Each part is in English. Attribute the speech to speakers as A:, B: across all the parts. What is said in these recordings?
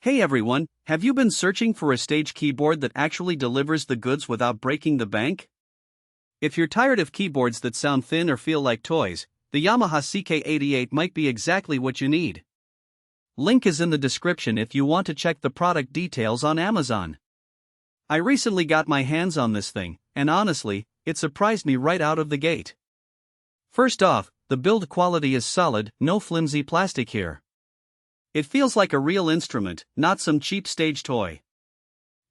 A: Hey everyone, have you been searching for a stage keyboard that actually delivers the goods without breaking the bank? If you're tired of keyboards that sound thin or feel like toys, the Yamaha CK88 might be exactly what you need. Link is in the description if you want to check the product details on Amazon. I recently got my hands on this thing, and honestly, it surprised me right out of the gate. First off, the build quality is solid, no flimsy plastic here. It feels like a real instrument, not some cheap stage toy.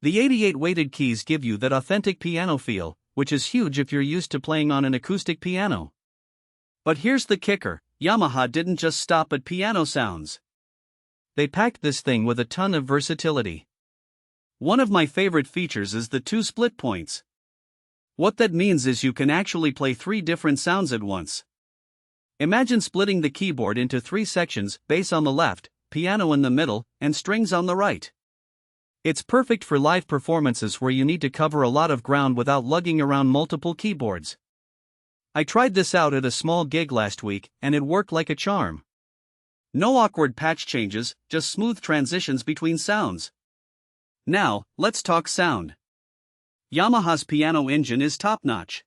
A: The 88 weighted keys give you that authentic piano feel, which is huge if you're used to playing on an acoustic piano. But here's the kicker, Yamaha didn't just stop at piano sounds. They packed this thing with a ton of versatility. One of my favorite features is the 2 split points. What that means is you can actually play 3 different sounds at once. Imagine splitting the keyboard into 3 sections, bass on the left, piano in the middle, and strings on the right. It's perfect for live performances where you need to cover a lot of ground without lugging around multiple keyboards. I tried this out at a small gig last week, and it worked like a charm. No awkward patch changes, just smooth transitions between sounds. Now, let's talk sound. Yamaha's piano engine is top-notch.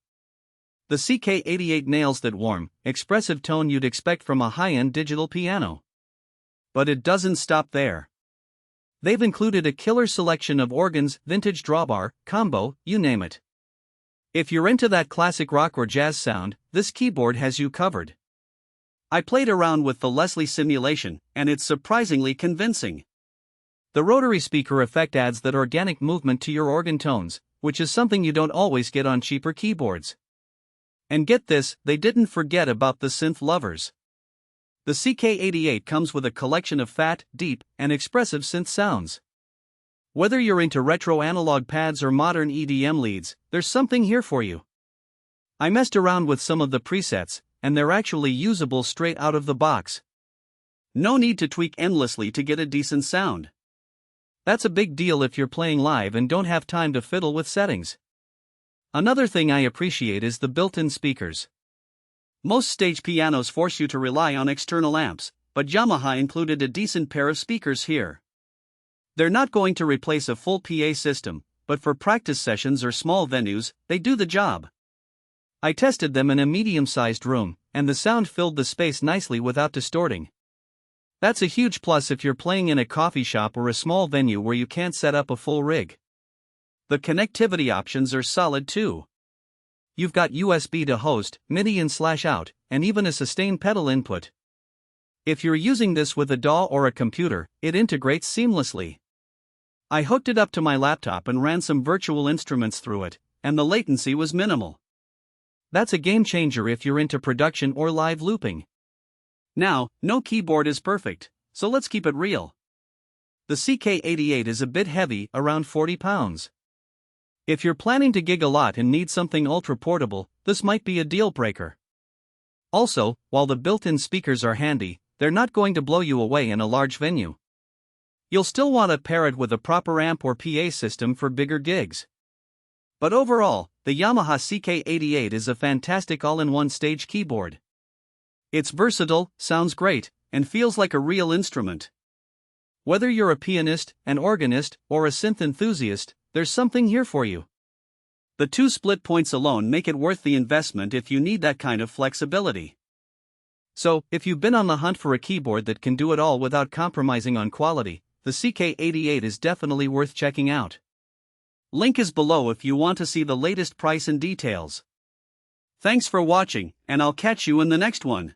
A: The CK88 nails that warm, expressive tone you'd expect from a high-end digital piano. But it doesn't stop there. They've included a killer selection of organs, vintage drawbar, combo, you name it. If you're into that classic rock or jazz sound, this keyboard has you covered. I played around with the Leslie simulation, and it's surprisingly convincing. The rotary speaker effect adds that organic movement to your organ tones, which is something you don't always get on cheaper keyboards. And get this, they didn't forget about the synth lovers. The CK88 comes with a collection of fat, deep, and expressive synth sounds. Whether you're into retro analog pads or modern EDM leads, there's something here for you. I messed around with some of the presets, and they're actually usable straight out of the box. No need to tweak endlessly to get a decent sound. That's a big deal if you're playing live and don't have time to fiddle with settings. Another thing I appreciate is the built-in speakers. Most stage pianos force you to rely on external amps, but Yamaha included a decent pair of speakers here. They're not going to replace a full PA system, but for practice sessions or small venues, they do the job. I tested them in a medium-sized room, and the sound filled the space nicely without distorting. That's a huge plus if you're playing in a coffee shop or a small venue where you can't set up a full rig. The connectivity options are solid too. You've got USB to host, MIDI in /out, and even a sustain pedal input. If you're using this with a DAW or a computer, it integrates seamlessly. I hooked it up to my laptop and ran some virtual instruments through it, and the latency was minimal. That's a game changer if you're into production or live looping. Now, no keyboard is perfect, so let's keep it real. The CK88 is a bit heavy, around 40 pounds. If you're planning to gig a lot and need something ultra-portable, this might be a deal-breaker. Also, while the built-in speakers are handy, they're not going to blow you away in a large venue. You'll still want to pair it with a proper amp or PA system for bigger gigs. But overall, the Yamaha CK88 is a fantastic all-in-one stage keyboard. It's versatile, sounds great, and feels like a real instrument. Whether you're a pianist, an organist, or a synth enthusiast, there's something here for you. The 2 split points alone make it worth the investment if you need that kind of flexibility. So, if you've been on the hunt for a keyboard that can do it all without compromising on quality, the CK88 is definitely worth checking out. Link is below if you want to see the latest price and details. Thanks for watching, and I'll catch you in the next one.